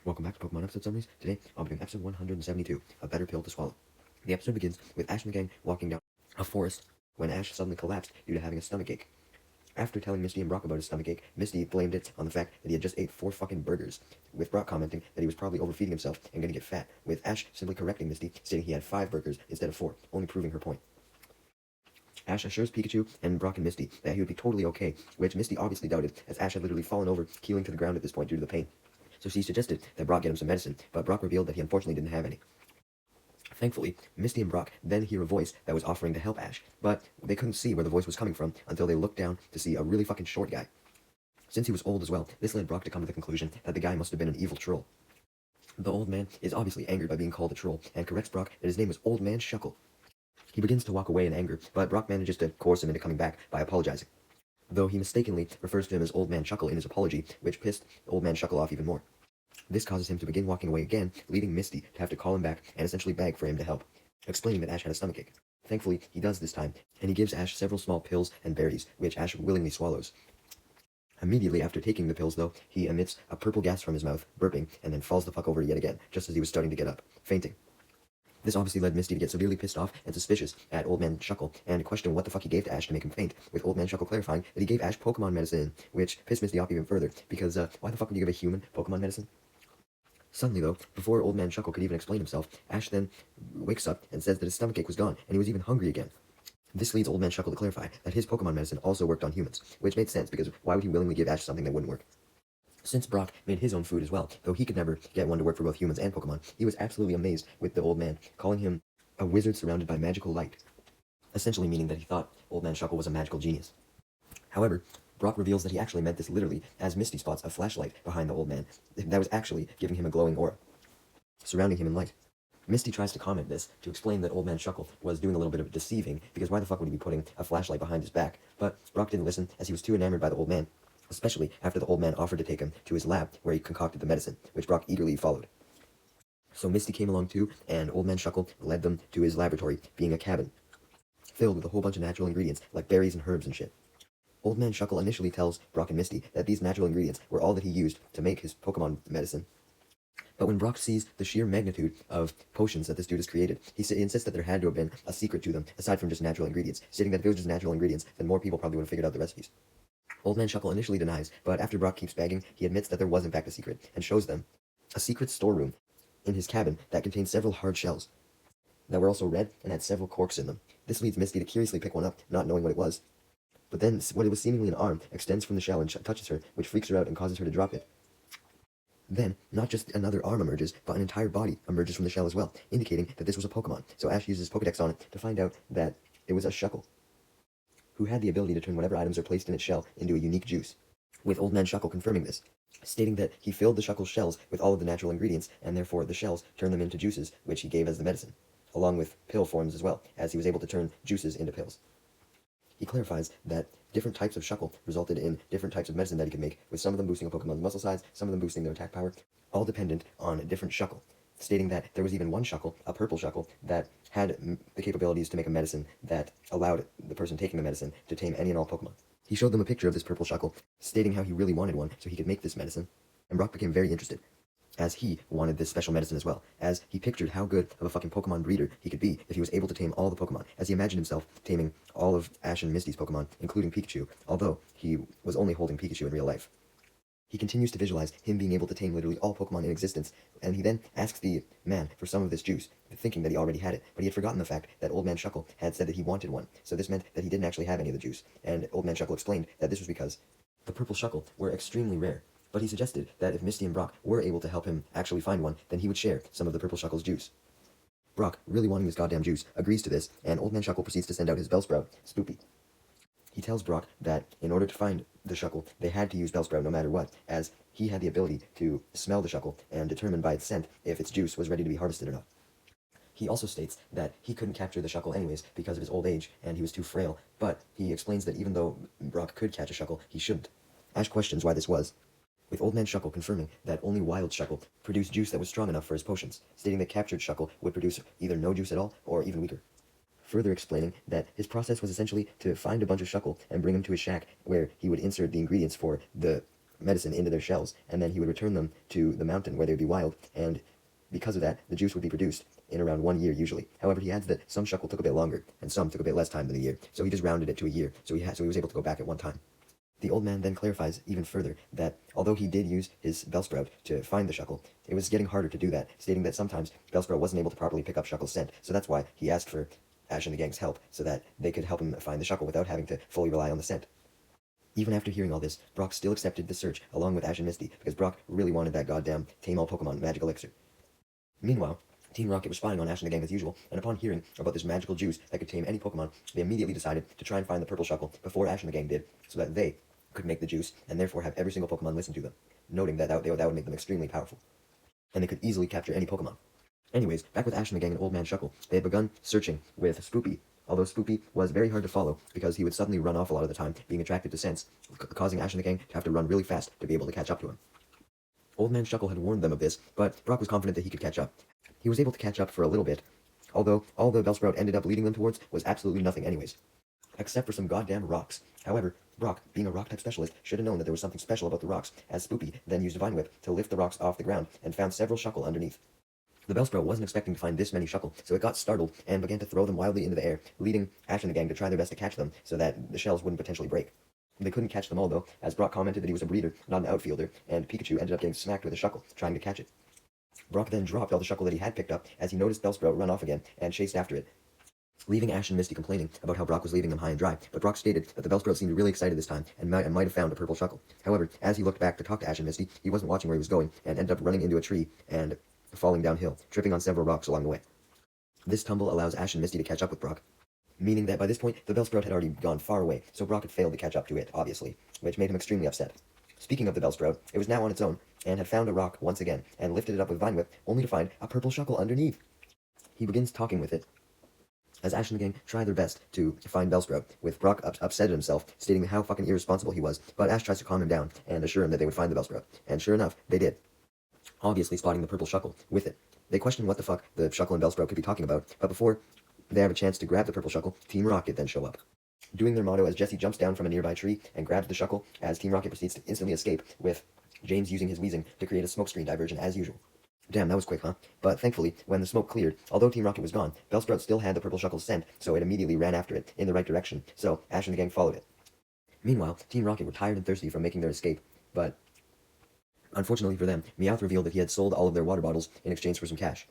Welcome back to Pokemon episode summaries. Today, I'll be doing episode 172, A Better Pill to Swallow. The episode begins with Ash and the gang walking down a forest when Ash suddenly collapsed due to having a stomach ache. After telling Misty and Brock about his stomach ache, Misty blamed it on the fact that he had just ate 4 fucking burgers, with Brock commenting that he was probably overfeeding himself and gonna get fat, with Ash simply correcting Misty, stating he had 5 burgers instead of 4, only proving her point. Ash assures Pikachu and Brock and Misty that he would be totally okay, which Misty obviously doubted, as Ash had literally fallen over, keeling to the ground at this point due to the pain. So she suggested that Brock get him some medicine, but Brock revealed that he unfortunately didn't have any. Thankfully, Misty and Brock then hear a voice that was offering to help Ash, but they couldn't see where the voice was coming from until they looked down to see a really fucking short guy. Since he was old as well, this led Brock to come to the conclusion that the guy must have been an evil troll. The old man is obviously angered by being called a troll, and corrects Brock that his name was Old Man Shuckle. He begins to walk away in anger, but Brock manages to coerce him into coming back by apologizing, though he mistakenly refers to him as Old Man Shuckle in his apology, which pissed Old Man Shuckle off even more. This causes him to begin walking away again, leading Misty to have to call him back and essentially beg for him to help, explaining that Ash had a stomachache. Thankfully, he does this time, and he gives Ash several small pills and berries, which Ash willingly swallows. Immediately after taking the pills, though, he emits a purple gas from his mouth, burping, and then falls the fuck over yet again, just as he was starting to get up, fainting. This obviously led Misty to get severely pissed off and suspicious at Old Man Shuckle, and question what the fuck he gave to Ash to make him faint, with Old Man Shuckle clarifying that he gave Ash Pokemon medicine, which pissed Misty off even further, because why the fuck would you give a human Pokemon medicine? Suddenly, though, before Old Man Shuckle could even explain himself, Ash then wakes up and says that his stomachache was gone, and he was even hungry again. This leads Old Man Shuckle to clarify that his Pokemon medicine also worked on humans, which made sense because why would he willingly give Ash something that wouldn't work? Since Brock made his own food as well, though he could never get one to work for both humans and Pokemon, he was absolutely amazed with the old man, calling him a wizard surrounded by magical light, essentially meaning that he thought Old Man Shuckle was a magical genius. However, Brock reveals that he actually meant this literally, as Misty spots a flashlight behind the old man that was actually giving him a glowing aura, surrounding him in light. Misty tries to comment this to explain that Old Man Shuckle was doing a little bit of deceiving, because why the fuck would he be putting a flashlight behind his back? But Brock didn't listen, as he was too enamored by the old man, especially after the old man offered to take him to his lab where he concocted the medicine, which Brock eagerly followed. So Misty came along too, and Old Man Shuckle led them to his laboratory, being a cabin filled with a whole bunch of natural ingredients like berries and herbs and shit. Old Man Shuckle initially tells Brock and Misty that these natural ingredients were all that he used to make his Pokemon medicine. But when Brock sees the sheer magnitude of potions that this dude has created, he insists that there had to have been a secret to them, aside from just natural ingredients, stating that if it was just natural ingredients, then more people probably would have figured out the recipes. Old Man Shuckle initially denies, but after Brock keeps begging, he admits that there was in fact a secret, and shows them a secret storeroom in his cabin that contained several hard shells that were also red and had several corks in them. This leads Misty to curiously pick one up, not knowing what it was. But then, what it was seemingly an arm extends from the shell and touches her, which freaks her out and causes her to drop it. Then, not just another arm emerges, but an entire body emerges from the shell as well, indicating that this was a Pokemon. So Ash uses Pokedex on it to find out that it was a Shuckle, who had the ability to turn whatever items are placed in its shell into a unique juice, with Old Man Shuckle confirming this, stating that he filled the Shuckle's shells with all of the natural ingredients, and therefore the shells turned them into juices, which he gave as the medicine, along with pill forms as well, as he was able to turn juices into pills. He clarifies that different types of Shuckle resulted in different types of medicine that he could make, with some of them boosting a Pokemon's muscle size, some of them boosting their attack power, all dependent on a different Shuckle, stating that there was even one Shuckle, a purple Shuckle, that had the capabilities to make a medicine that allowed the person taking the medicine to tame any and all Pokemon. He showed them a picture of this purple Shuckle, stating how he really wanted one so he could make this medicine, and Brock became very interested, as he wanted this special medicine as well, as he pictured how good of a fucking Pokemon breeder he could be if he was able to tame all the Pokemon, as he imagined himself taming all of Ash and Misty's Pokemon, including Pikachu, although he was only holding Pikachu in real life. He continues to visualize him being able to tame literally all Pokemon in existence, and he then asks the man for some of this juice, thinking that he already had it, but he had forgotten the fact that Old Man Shuckle had said that he wanted one, so this meant that he didn't actually have any of the juice, and Old Man Shuckle explained that this was because the purple Shuckle were extremely rare. But he suggested that if Misty and Brock were able to help him actually find one, then he would share some of the purple Shuckle's juice. Brock, really wanting this goddamn juice, agrees to this, and Old Man Shuckle proceeds to send out his Bellsprout, Spoopy. He tells Brock that in order to find the Shuckle, they had to use Bellsprout no matter what, as he had the ability to smell the Shuckle and determine by its scent if its juice was ready to be harvested or not. He also states that he couldn't capture the Shuckle anyways because of his old age, and he was too frail, but he explains that even though Brock could catch a Shuckle, he shouldn't. Ash questions why this was, with Old Man Shuckle confirming that only wild Shuckle produced juice that was strong enough for his potions, stating that captured Shuckle would produce either no juice at all or even weaker. Further explaining that his process was essentially to find a bunch of Shuckle and bring them to his shack, where he would insert the ingredients for the medicine into their shells, and then he would return them to the mountain where they would be wild, and because of that, the juice would be produced in around 1 year usually. However, he adds that some shuckle took a bit longer, and some took a bit less time than a year, so he just rounded it to a year, so he was able to go back at one time. The old man then clarifies even further that although he did use his Bellsprout to find the shuckle, it was getting harder to do that, stating that sometimes Bellsprout wasn't able to properly pick up Shuckle's scent, so that's why he asked for Ash and the gang's help, so that they could help him find the Shuckle without having to fully rely on the scent. Even after hearing all this, Brock still accepted the search along with Ash and Misty, because Brock really wanted that goddamn Tame All Pokemon magic elixir. Meanwhile, Team Rocket was spying on Ash and the gang as usual, and upon hearing about this magical juice that could tame any Pokemon, they immediately decided to try and find the purple Shuckle before Ash and the gang did, so that they could make the juice, and therefore have every single Pokemon listen to them, noting that that would make them extremely powerful. And they could easily capture any Pokemon. Anyways, back with Ash and the gang and Old Man Shuckle, they had begun searching with Spoopy, although Spoopy was very hard to follow because he would suddenly run off a lot of the time, being attracted to scents, causing Ash and the gang to have to run really fast to be able to catch up to him. Old Man Shuckle had warned them of this, but Brock was confident that he could catch up. He was able to catch up for a little bit, although all the Bellsprout ended up leading them towards was absolutely nothing anyways, except for some goddamn rocks. However, Brock, being a rock-type specialist, should have known that there was something special about the rocks, as Spoopy then used Vine Whip to lift the rocks off the ground and found several Shuckle underneath. The Bellsprout wasn't expecting to find this many Shuckle, so it got startled and began to throw them wildly into the air, leading Ash and the gang to try their best to catch them so that the shells wouldn't potentially break. They couldn't catch them all, though, as Brock commented that he was a breeder, not an outfielder, and Pikachu ended up getting smacked with a Shuckle, trying to catch it. Brock then dropped all the Shuckle that he had picked up as he noticed Bellsprout run off again and chased after it, leaving Ash and Misty complaining about how Brock was leaving them high and dry, but Brock stated that the Bellsprout seemed really excited this time and might have found a purple Shuckle. However, as he looked back to talk to Ash and Misty, he wasn't watching where he was going and ended up running into a tree and falling downhill, tripping on several rocks along the way. This tumble allows Ash and Misty to catch up with Brock, meaning that by this point, the Bellsprout had already gone far away, so Brock had failed to catch up to it, obviously, which made him extremely upset. Speaking of the Bellsprout, it was now on its own, and had found a rock once again, and lifted it up with Vine Whip, only to find a purple Shuckle underneath. He begins talking with it, as Ash and the gang try their best to find Bellsprout, with Brock upset at himself, stating how fucking irresponsible he was, but Ash tries to calm him down, and assure him that they would find the Bellsprout, and sure enough, they did, obviously spotting the purple Shuckle with it. They question what the fuck the Shuckle and Bellsprout could be talking about, but before they have a chance to grab the purple Shuckle, Team Rocket then show up, doing their motto as Jesse jumps down from a nearby tree and grabs the Shuckle, as Team Rocket proceeds to instantly escape, with James using his wheezing to create a smokescreen diversion as usual. Damn, that was quick, huh? But thankfully, when the smoke cleared, although Team Rocket was gone, Bellsprout still had the purple Shuckle's scent, so it immediately ran after it in the right direction, so Ash and the gang followed it. Meanwhile, Team Rocket were tired and thirsty from making their escape, but unfortunately for them, Meowth revealed that he had sold all of their water bottles in exchange for some cash.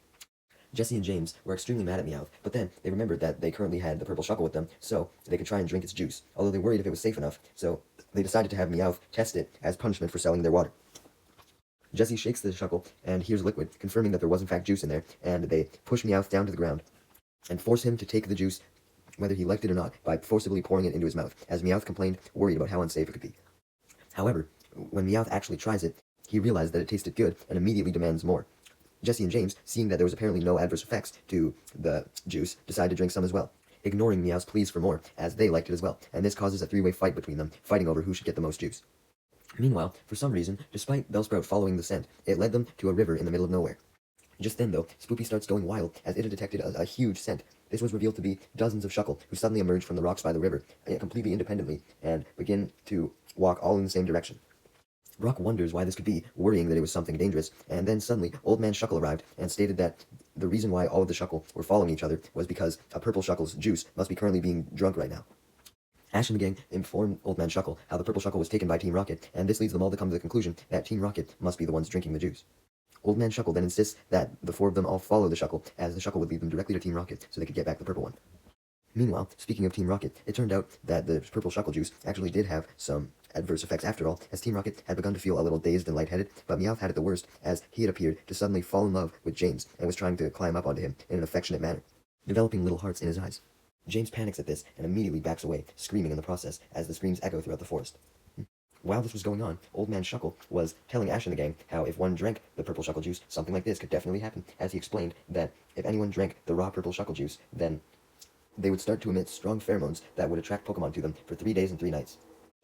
Jesse and James were extremely mad at Meowth, but then they remembered that they currently had the purple Shuckle with them, so they could try and drink its juice, although they worried if it was safe enough, so they decided to have Meowth test it as punishment for selling their water. Jesse shakes the Shuckle and hears liquid, confirming that there was in fact juice in there, and they push Meowth down to the ground and force him to take the juice, whether he liked it or not, by forcibly pouring it into his mouth, as Meowth complained, worried about how unsafe it could be. However, when Meowth actually tries it, he realized that it tasted good and immediately demands more. Jesse and James, seeing that there was apparently no adverse effects to the juice, decide to drink some as well, ignoring Meowth's pleas for more, as they liked it as well, and this causes a three-way fight between them, fighting over who should get the most juice. Meanwhile, for some reason, despite Bellsprout following the scent, it led them to a river in the middle of nowhere. Just then, though, Spoopy starts going wild, as it had detected a huge scent. This was revealed to be dozens of Shuckle, who suddenly emerge from the rocks by the river, completely independently, and begin to walk all in the same direction. Brock wonders why this could be, worrying that it was something dangerous, and then suddenly, Old Man Shuckle arrived, and stated that the reason why all of the Shuckle were following each other was because a purple Shuckle's juice must be currently being drunk right now. Ash and the gang inform Old Man Shuckle how the purple Shuckle was taken by Team Rocket, and this leads them all to come to the conclusion that Team Rocket must be the ones drinking the juice. Old Man Shuckle then insists that the four of them all follow the Shuckle, as the Shuckle would lead them directly to Team Rocket so they could get back the purple one. Meanwhile, speaking of Team Rocket, it turned out that the purple Shuckle juice actually did have some adverse effects after all, as Team Rocket had begun to feel a little dazed and lightheaded, but Meowth had it the worst, as he had appeared to suddenly fall in love with James and was trying to climb up onto him in an affectionate manner, developing little hearts in his eyes. James panics at this and immediately backs away, screaming in the process, as the screams echo throughout the forest. While this was going on, Old Man Shuckle was telling Ash and the gang how if one drank the purple Shuckle juice, something like this could definitely happen, as he explained that if anyone drank the raw purple Shuckle juice, then they would start to emit strong pheromones that would attract Pokemon to them for 3 days and 3 nights.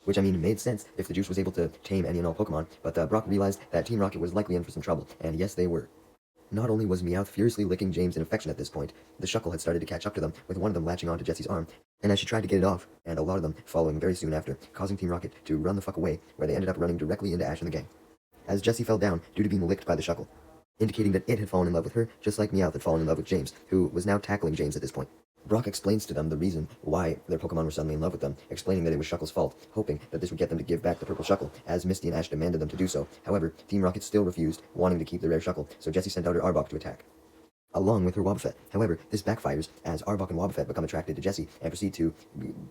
Which, I mean, made sense if the juice was able to tame any and all Pokemon, but Brock realized that Team Rocket was likely in for some trouble, and yes, they were. Not only was Meowth furiously licking James in affection at this point, the Shuckle had started to catch up to them, with one of them latching onto Jesse's arm, and as she tried to get it off, and a lot of them following very soon after, causing Team Rocket to run the fuck away, where they ended up running directly into Ash and the gang, as Jessie fell down due to being licked by the Shuckle, indicating that it had fallen in love with her, just like Meowth had fallen in love with James, who was now tackling James at this point. Brock explains to them the reason why their Pokemon were suddenly in love with them, explaining that it was Shuckle's fault, hoping that this would get them to give back the purple Shuckle, as Misty and Ash demanded them to do so. However, Team Rocket still refused, wanting to keep the rare Shuckle, so Jessie sent out her Arbok to attack, along with her Wobbuffet. However, this backfires as Arbok and Wobbuffet become attracted to Jessie and proceed to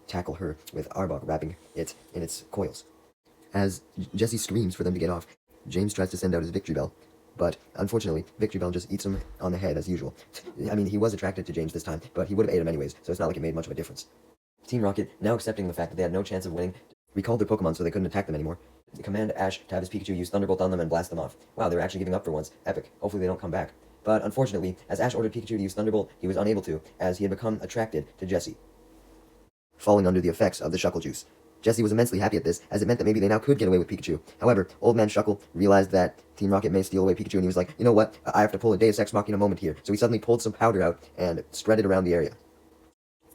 tackle her, with Arbok wrapping it in its coils. As Jessie screams for them to get off, James tries to send out his Victory Bell, but unfortunately, Victory Bell just eats him on the head as usual. I mean, he was attracted to James this time, but he would have ate him anyways, so it's not like it made much of a difference. Team Rocket, now accepting the fact that they had no chance of winning, recalled their Pokemon so they couldn't attack them anymore. They command Ash to have his Pikachu use Thunderbolt on them and blast them off. Wow, they were actually giving up for once. Epic. Hopefully they don't come back. But unfortunately, as Ash ordered Pikachu to use Thunderbolt, he was unable to, as he had become attracted to Jessie, falling under the effects of the Shuckle juice. Jessie was immensely happy at this, as it meant that maybe they now could get away with Pikachu. However, Old Man Shuckle realized that Team Rocket may steal away Pikachu, and he was like, you know what, I have to pull a Deus Ex Machina moment here. So he suddenly pulled some powder out and spread it around the area,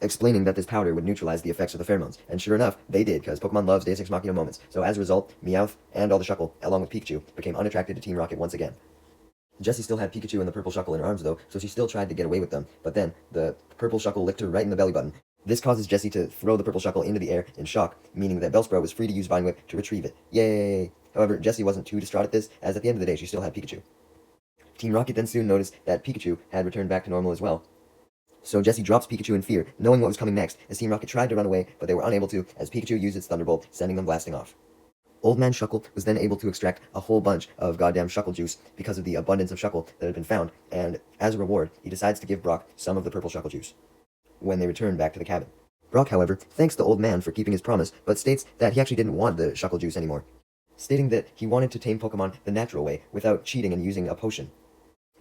explaining that this powder would neutralize the effects of the pheromones. And sure enough, they did, because Pokemon loves Deus Ex Machina moments. So as a result, Meowth and all the Shuckle, along with Pikachu, became unattracted to Team Rocket once again. Jessie still had Pikachu and the purple Shuckle in her arms though, so she still tried to get away with them, but then the purple Shuckle licked her right in the belly button. This causes Jessie to throw the purple Shuckle into the air in shock, meaning that Bellsprout was free to use Vine Whip to retrieve it. Yay! However, Jessie wasn't too distraught at this, as at the end of the day she still had Pikachu. Team Rocket then soon noticed that Pikachu had returned back to normal as well. So Jessie drops Pikachu in fear, knowing what was coming next, as Team Rocket tried to run away, but they were unable to, as Pikachu used its Thunderbolt, sending them blasting off. Old Man Shuckle was then able to extract a whole bunch of goddamn Shuckle juice because of the abundance of Shuckle that had been found, and as a reward, he decides to give Brock some of the purple Shuckle juice when they return back to the cabin. Brock, however, thanks the old man for keeping his promise, but states that he actually didn't want the Shuckle juice anymore, stating that he wanted to tame Pokemon the natural way, without cheating and using a potion,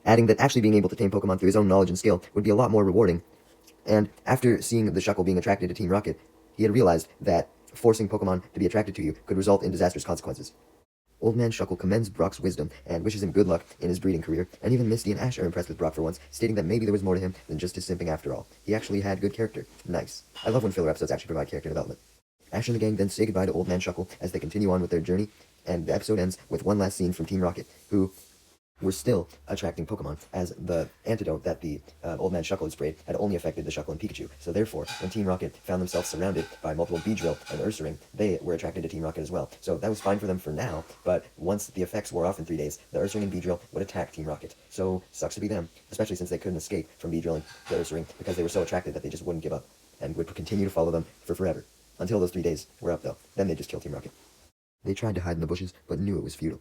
adding that actually being able to tame Pokemon through his own knowledge and skill would be a lot more rewarding. And after seeing the Shuckle being attracted to Team Rocket, he had realized that forcing Pokemon to be attracted to you could result in disastrous consequences. Old Man Shuckle commends Brock's wisdom and wishes him good luck in his breeding career, and even Misty and Ash are impressed with Brock for once, stating that maybe there was more to him than just his simping after all. He actually had good character. Nice. I love when filler episodes actually provide character development. Ash and the gang then say goodbye to Old Man Shuckle as they continue on with their journey, and the episode ends with one last scene from Team Rocket, who were still attracting Pokemon, as the antidote that the Old Man Shuckle had sprayed had only affected the Shuckle and Pikachu. So therefore, when Team Rocket found themselves surrounded by multiple Beedrill and Ursaring, they were attracted to Team Rocket as well. So that was fine for them for now, but once the effects wore off in 3 days, the Ursaring and Beedrill would attack Team Rocket. So, sucks to be them, especially since they couldn't escape from Beedrill and the Ursaring because they were so attracted that they just wouldn't give up, and would continue to follow them for forever. Until those 3 days were up though. Then they just killed Team Rocket. They tried to hide in the bushes, but knew it was futile.